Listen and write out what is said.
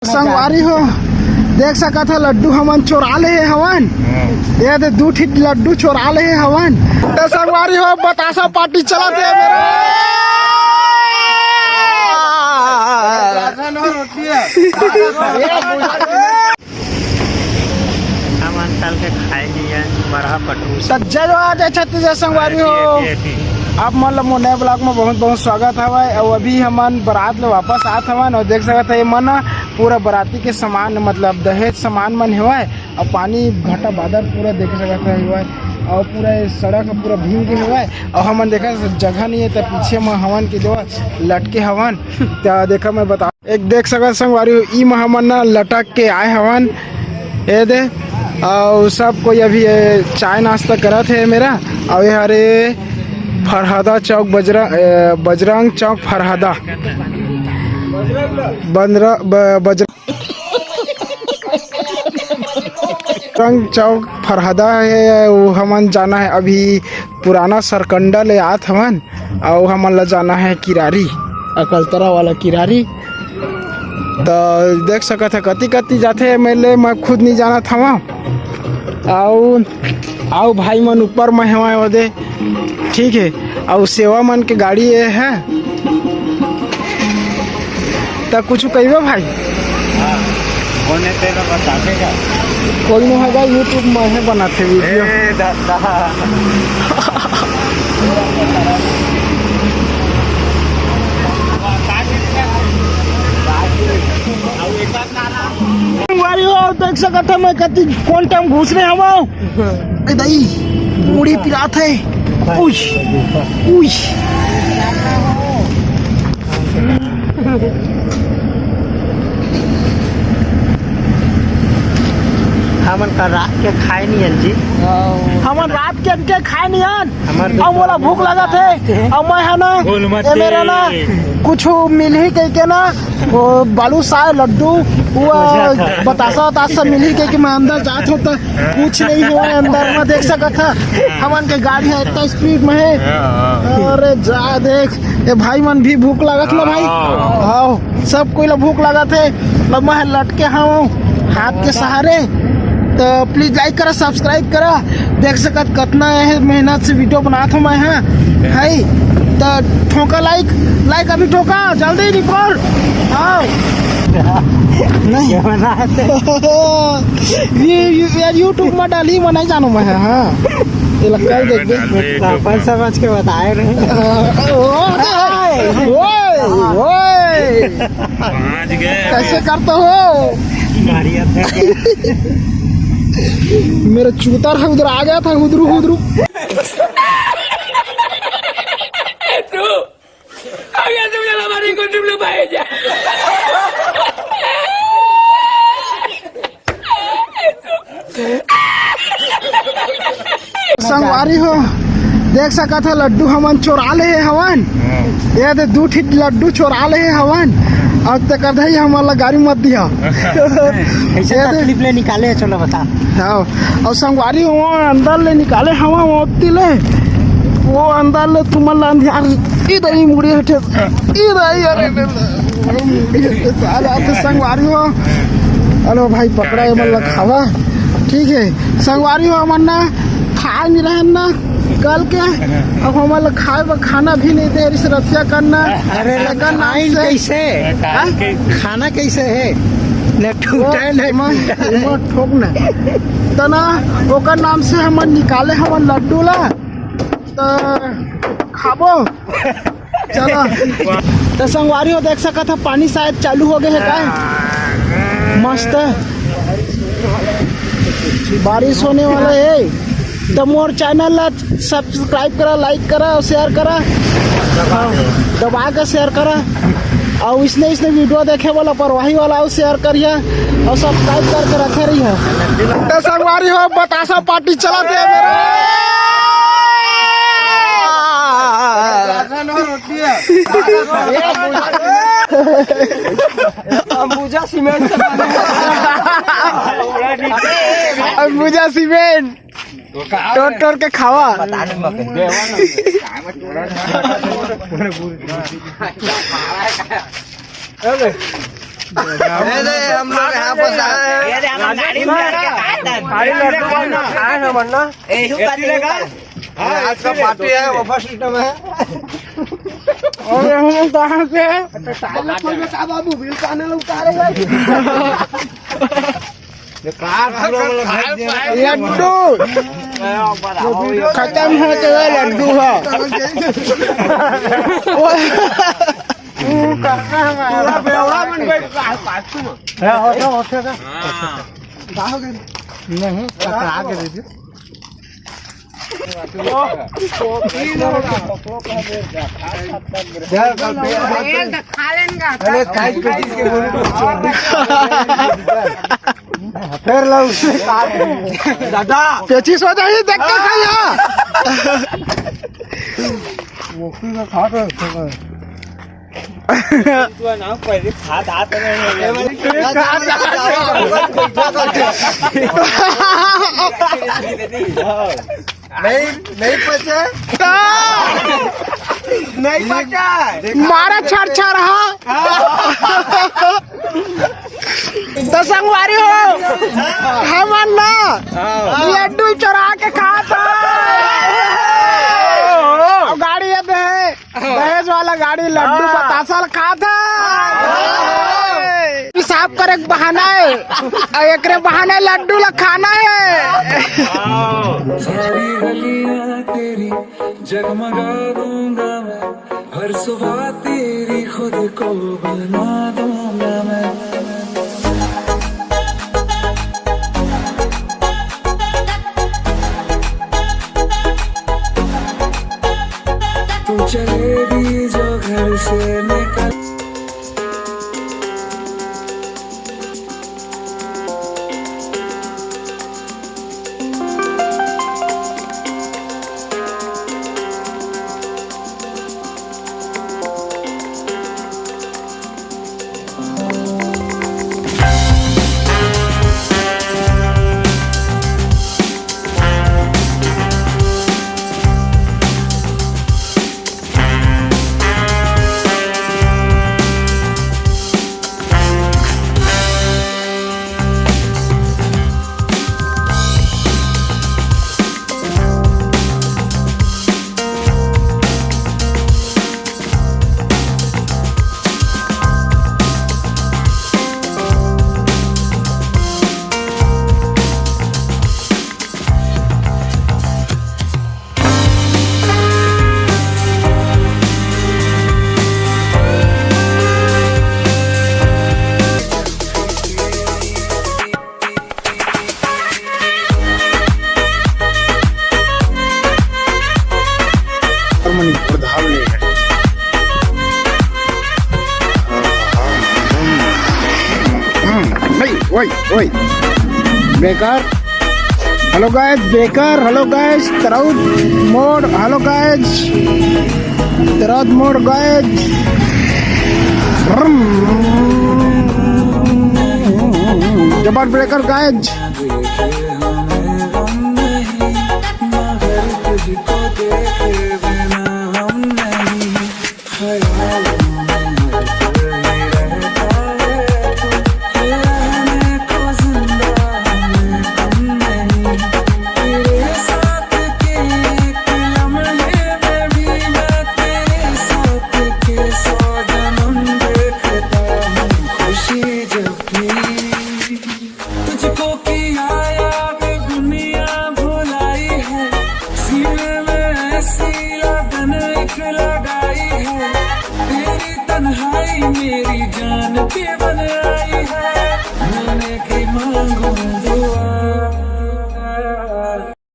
संगवारी हो देख सका था लड्डू हमन चोरा ले हवन। ये दे 2 ठिक लड्डू चोरा ले हवन। तो संगवारी हो बतासा पार्टी चला थे मेरा जय संगवारी हो आप मतलब मोने ब्लॉग में बहुत बहुत स्वागत है। और अभी हमन बारात ले वापस आत हवन और देख सकते है मन पूरा बाराती के सामान मतलब दहेज सामान मन है और पानी घटा बादल पूरा देख सकते है और पूरा सड़क पूरा भीग के है और हमन देखा जगह नहीं है तो पीछे में हवन के जो लटके हवन तो देखा मैं बता एक देख सकत संगवारी ई में हमन लटक के आए हवन। ये दे और सब कोई अभी चाय नाश्ता करत है मेरा और ये हरे फरहादा चौक बजरंग चौक फरहादा बजरंग चौक फरहादा है। वो हमन जाना है अभी पुराना सरकंडा ले आत हमन और हमन ला जाना है किरारी अकलतरा वाला किरारी। तो देख सकत है कति कति जाते मैं खुद नहीं जाना था वहाँ आओ भाई मन ऊपर में हवा वदे ठीक है और सेवा मन के गाड़ी ये है तो कुछ कहिए भाई कोई नहीं होगा यूट्यूब में है बनाते वीडियो देख सकते मैं कति कौन टाइम घुस रहे हम दही मुड़ी पिरात है उश उश हमन का रात के खाए नहीं हन जी हमन रात के खाए नहीं हन और मोला भूख लगा थे और मैं है ना मेरा ना कुछ मिल ही कह के ना वो बालू साय लड्डू वो बतासा सब मिल ही कह के मैं अंदर जात हूँ तो कुछ नहीं हुआ अंदर में देख सका था हमन के गाड़ी है इतना स्पीड में है। अरे जा देख ये भाई मन भी भूख लगत ना भाई हाँ सब कोई ला भूख लगा थे मैं लटके हाँ हाथ के सहारे। तो प्लीज लाइक करा सब्सक्राइब करा देख सकत कितना है मेहनत से वीडियो बनाता हूँ मैं है तो ठोका लाइक अभी ठोका जल्दी निकल आओ नहीं ये यूट्यूब में डाली मैं नहीं जानू मैं हाँ ये लगता है देख दे समझ के बताए रहे कैसे करते हो मेरा चूतर है उधर आ गया था उधर संगवारी हो देख सका था लड्डू हमन चोरा ले हवन। ये दे 2 ठिक लड्डू चोरा ले हवन और तक ही हमारा गाड़ी मत दिया तकलीफ ले निकाले चलो बता हाँ और संगवारी हो अंदर ले निकाले हवा मोती ले वो अंदर ले तुम्हारा इधर ही मुड़ी हटे इधर संगवारी हो हेलो भाई पकड़ा है मतलब खावा ठीक है संगवारी हो हमन ना खाए नहीं रहे ना कल के अब हमारे खाए खाना भी नहीं दे रही रतिया करना। अरे कैसे खाना कैसे है ठोकना तो ना ओकर नाम से हमन निकाले हमन लड्डू ला तो खाबो चलो। तो संगवारी हो देख सका था पानी शायद चालू हो गए है का मस्त बारिश होने वाला है तो मोर चैनल ला सब्सक्राइब करा लाइक करा और शेयर करा दबा के शेयर करा और इसने वीडियो देखे वाला परवाही वाला और शेयर करिए और सब्सक्राइब करके रखे रही है। तो संगवारी हो बतासा पार्टी चला दे अंबुजा सीमेंट अंबुजा सीमेंट टोट के खावा हम लोग यहाँ पर आज का पार्टी है, बफर सिस्टम है। और हम कहाँ से बाबू बिल खाने लोग उतारे लड्डू खत्म हो गया लड्डू है नहीं टकरा के दीजिए फिर लो दादा पेचिस हो जाइए देख के खाइए खा नहीं पचे नहीं पचा मारा छड़ छड़ रहा तो संगवारी हो हम ना लड्डू चुरा के खाता गाड़ी है दहेज वाला गाड़ी लड्डू बतासा खाता साफ करे बहाना है एक बहाने लड्डू ला खाना है सारी गलियां तेरी जगमगा दूंगा मैं हर सुबह तेरी खुद को बना दूंगा मैं तू चलेगी जो घर से निकल ओए breaker hello guys breaker hello guys Taraud mode hello guys Taraud mode guys जबर ब्रेकर गाइस